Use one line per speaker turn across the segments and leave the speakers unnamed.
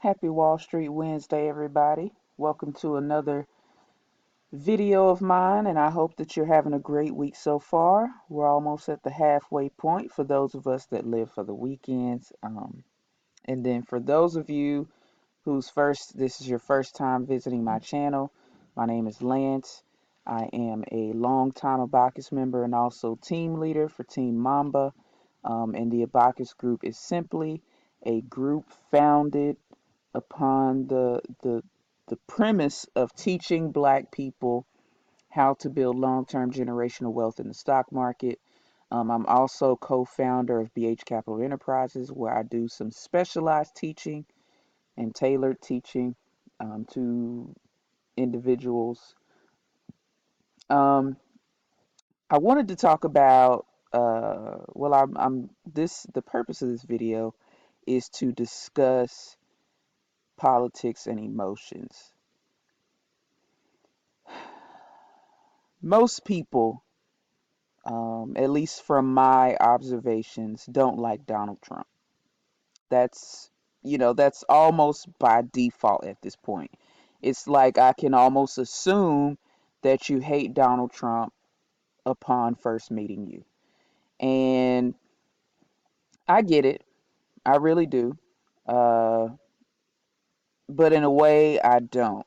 Happy Wall Street Wednesday, everybody. Welcome to another video of mine, and I hope that you're having a great week so far. We're almost at the halfway point for those of us that live for the weekends. And then for those of you this is your first time visiting my channel, my name is Lance. I am a longtime Abacus member and also team leader for Team Mamba. And the Abacus group is simply a group founded upon the premise of teaching black people how to build long-term generational wealth in the stock market. I'm also co-founder of BH Capital Enterprises, where I do some specialized teaching and tailored teaching to individuals. Um, I wanted to talk about well, I'm this the purpose of this video is to discuss politics and emotions. Most people, at least from my observations, don't like Donald Trump. That's, that's almost by default at this point. It's like I can almost assume that you hate Donald Trump upon first meeting you. And I get it. I really do. Uh, but in a way, I don't.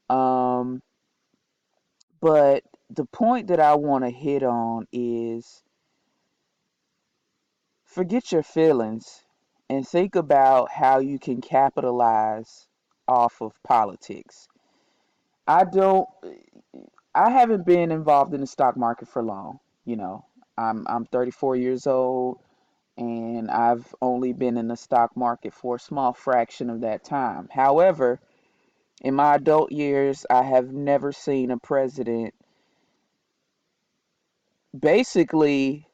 Um, but the point that I want to hit on is forget your feelings and think about how you can capitalize off of politics. I don't I haven't been involved in the stock market for long, you know. I'm 34 years old and I've only been in the stock market for a small fraction of that time. However, in my adult years, I have never seen a president basically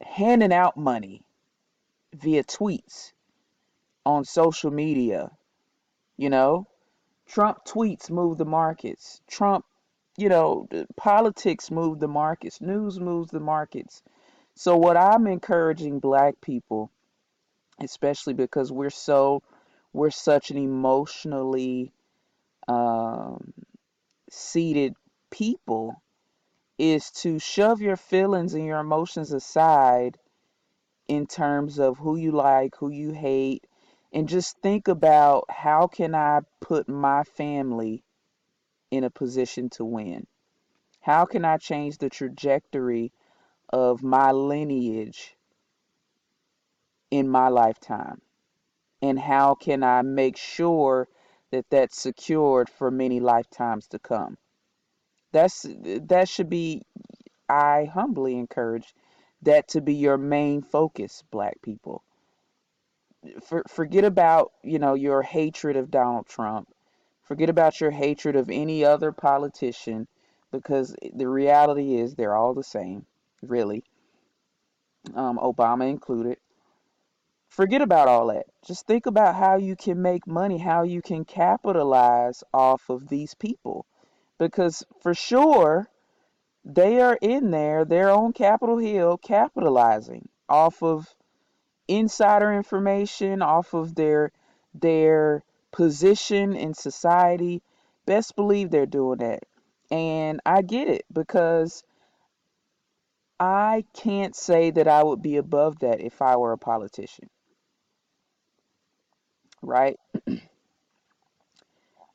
handing out money via tweets on social media, you know. Trump tweets move the markets. Trump, politics move the markets. News moves the markets. So what I'm encouraging black people, especially because we're such an emotionally um, seated people, is to shove your feelings and your emotions aside in terms of who you like, who you hate, and just think about how can I put my family in a position to win? How can I change the trajectory of my lineage in my lifetime? And how can I make sure that that's secured for many lifetimes to come? That should be, I humbly encourage that to be your main focus, black people. Forget about, your hatred of Donald Trump. Forget about your hatred of any other politician because the reality is they're all the same, really, Obama included. Forget about all that. Just think about how you can make money, how you can capitalize off of these people. Because for sure, they are in there, they're on Capitol Hill, capitalizing off of insider information, off of their position in society. Best believe they're doing that. And I get it because I can't say that I would be above that if I were a politician, right?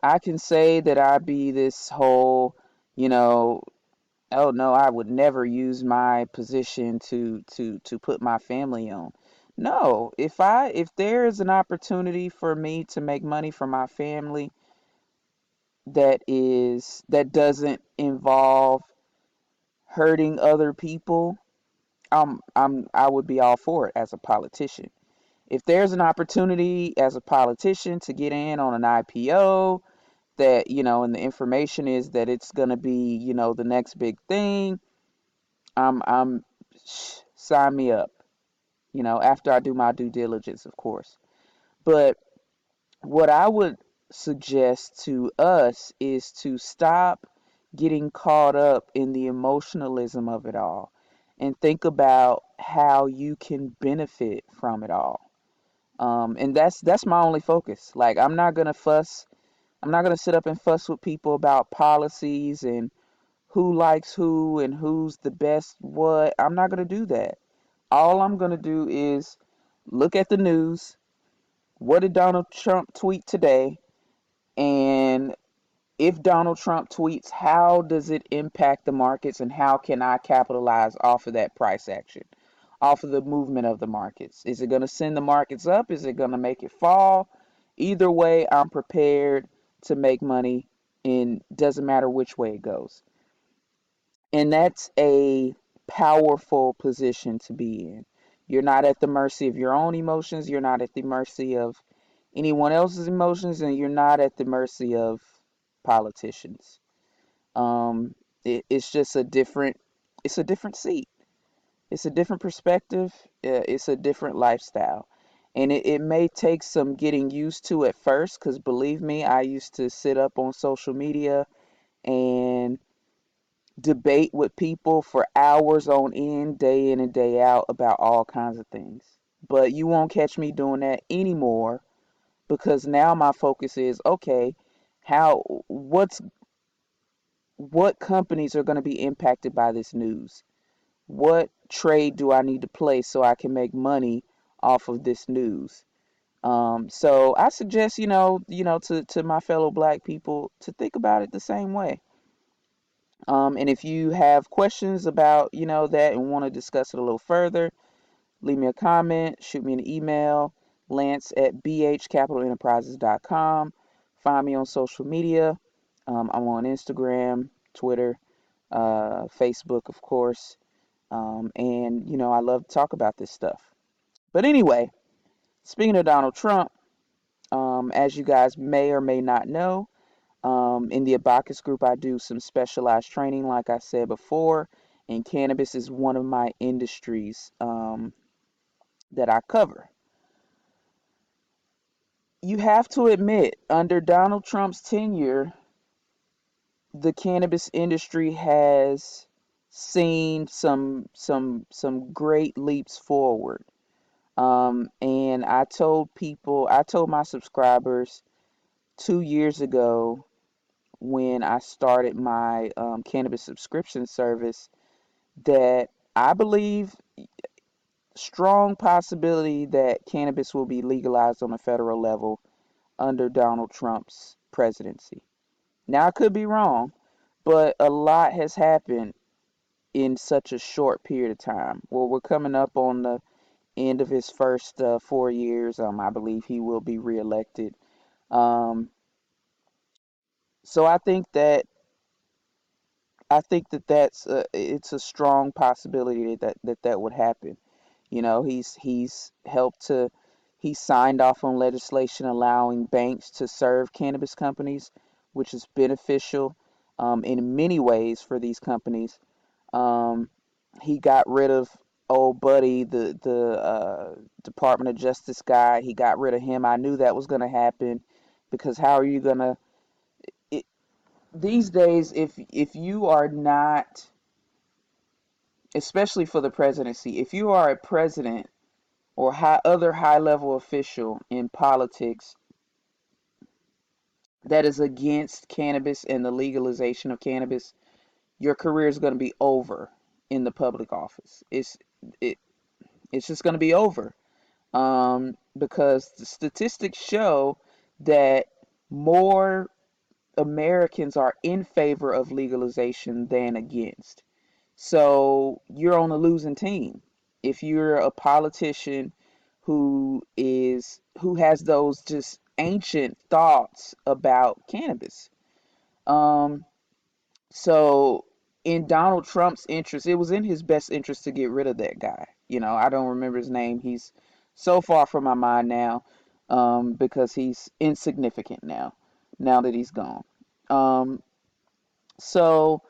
I can say that I'd be this whole, you know, oh no, I would never use my position to put my family on. No, if there is an opportunity for me to make money for my family that doesn't involve hurting other people, I would be all for it as a politician. If there's an opportunity as a politician to get in on an IPO that, and the information is that it's going to be, the next big thing, I'm sign me up, after I do my due diligence, of course. But what I would suggest to us is to stop getting caught up in the emotionalism of it all and think about how you can benefit from it all. And that's my only focus. Like, I'm not gonna fuss. I'm not gonna sit up and fuss with people about policies and who likes who and who's the best what. I'm not gonna do that. All I'm gonna do is look at the news. What did Donald Trump tweet today? And if Donald Trump tweets, how does it impact the markets and how can I capitalize off of that price action, off of the movement of the markets? Is it going to send the markets up? Is it going to make it fall? Either way, I'm prepared to make money, and doesn't matter which way it goes. And that's a powerful position to be in. You're not at the mercy of your own emotions. You're not at the mercy of anyone else's emotions, and you're not at the mercy of politicians. Um, it's just a different, it's a different seat. It's a different perspective. It's a different lifestyle. And it may take some getting used to at first, because believe me, I used to sit up on social media and debate with people for hours on end, day in and day out, about all kinds of things. But you won't catch me doing that anymore, because now my focus is, okay, how what companies are going to be impacted by this news? What trade do I need to place so I can make money off of this news? So I suggest, to my fellow black people to think about it the same way. And if you have questions about, that and want to discuss it a little further, leave me a comment, shoot me an email, Lance at bhcapitalenterprises.com. Find me on social media. I'm on Instagram, Twitter, Facebook, of course. And, I love to talk about this stuff. But anyway, speaking of Donald Trump, as you guys may or may not know, in the Abacus group, I do some specialized training, like I said before, and cannabis is one of my industries that I cover. You have to admit, under Donald Trump's tenure, the cannabis industry has seen some great leaps forward. And I told my subscribers 2 years ago, when I started my cannabis subscription service, that I believe strong possibility that cannabis will be legalized on a federal level under Donald Trump's presidency. Now, I could be wrong, but a lot has happened in such a short period of time. Well, we're coming up on the end of his first 4 years. I believe he will be reelected. Um, so I think that it's a strong possibility that would happen. He's helped to he signed off on legislation allowing banks to serve cannabis companies, which is beneficial in many ways for these companies. Um, he got rid of old buddy, the Department of Justice guy. He got rid of him. I knew that was going to happen, because how are you going to these days, if you are not, especially for the presidency, if you are a president or other high level official in politics that is against cannabis and the legalization of cannabis, your career is going to be over in the public office. It it's just going to be over, because the statistics show that more Americans are in favor of legalization than against. So you're on a losing team if you're a politician who has those just ancient thoughts about cannabis. Um, so in Donald Trump's interest, it was in his best interest to get rid of that guy. I don't remember his name. He's so far from my mind now, because he's insignificant now that he's gone. Um, so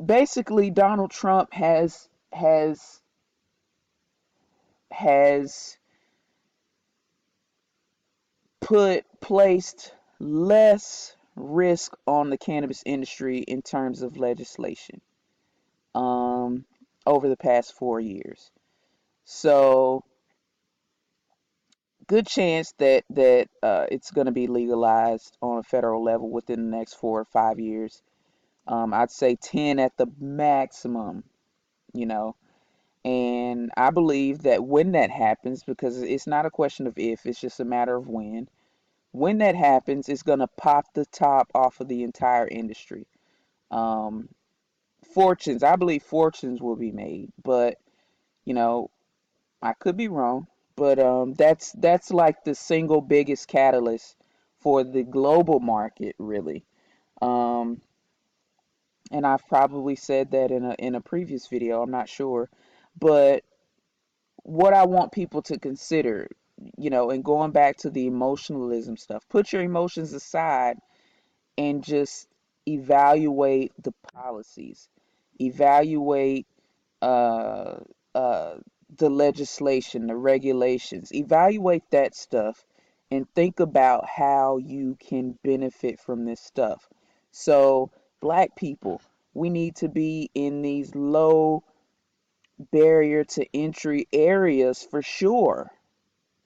basically, Donald Trump has placed less risk on the cannabis industry in terms of legislation, um, over the past 4 years. So good chance that it's going to be legalized on a federal level within the next 4 or 5 years. I'd say 10 at the maximum, you know. And I believe that when that happens, because it's not a question of if, it's just a matter of when. When that happens, it's going to pop the top off of the entire industry. Um, I believe fortunes will be made, but you know, I could be wrong. But that's like the single biggest catalyst for the global market, really. Um, and I've probably said that in a previous video. I'm not sure, but what I want people to consider, and going back to the emotionalism stuff, put your emotions aside and just evaluate the policies, evaluate uh, uh, the legislation, the regulations, evaluate that stuff, and think about how you can benefit from this stuff. So, black people, we need to be in these low barrier to entry areas for sure.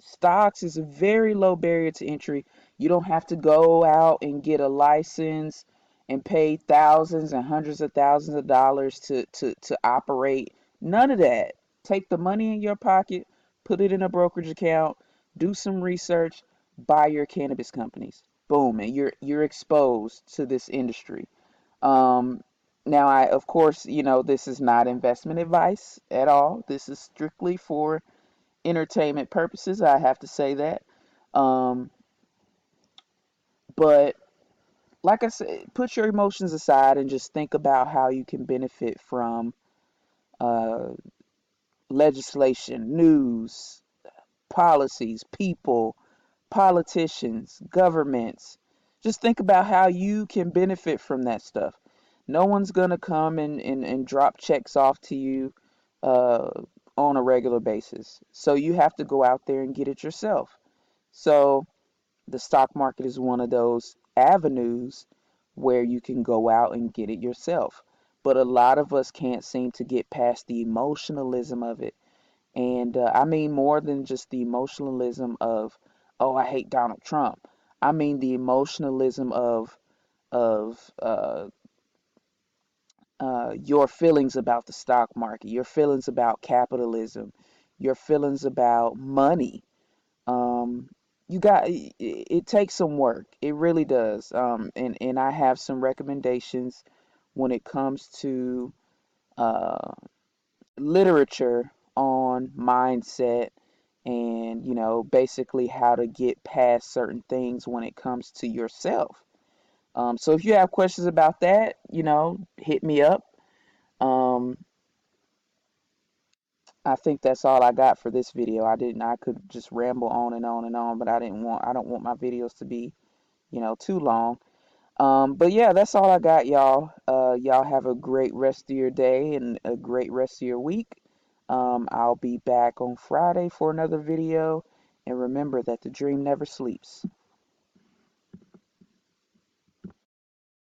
Stocks is a very low barrier to entry. You don't have to go out and get a license and pay thousands and hundreds of thousands of dollars to operate. None of that. Take the money in your pocket, put it in a brokerage account, do some research, buy your cannabis companies. Boom, and you're exposed to this industry. Um, Now, I of course, this is not investment advice at all. This is strictly for entertainment purposes. I have to say that. Um, but like I said, put your emotions aside and just think about how you can benefit from uh, legislation, news, policies, people, politicians, governments. Just think about how you can benefit from that stuff. No one's going to come and drop checks off to you uh, on a regular basis. So you have to go out there and get it yourself. So the stock market is one of those avenues where you can go out and get it yourself. But a lot of us can't seem to get past the emotionalism of it. And I mean more than just the emotionalism of, oh, I hate Donald Trump. I mean the emotionalism of your feelings about the stock market, your feelings about capitalism, your feelings about money. um, you got it takes some work. It really does. And I have some recommendations when it comes to uh, literature on mindset and basically how to get past certain things when it comes to yourself. So if you have questions about that, hit me up. Um, I think that's all I got for this video. I could just ramble on and on and on, but I don't want my videos to be too long. But yeah, that's all I got, y'all. Y'all have a great rest of your day and a great rest of your week. I'll be back on Friday for another video. And remember that the dream never sleeps.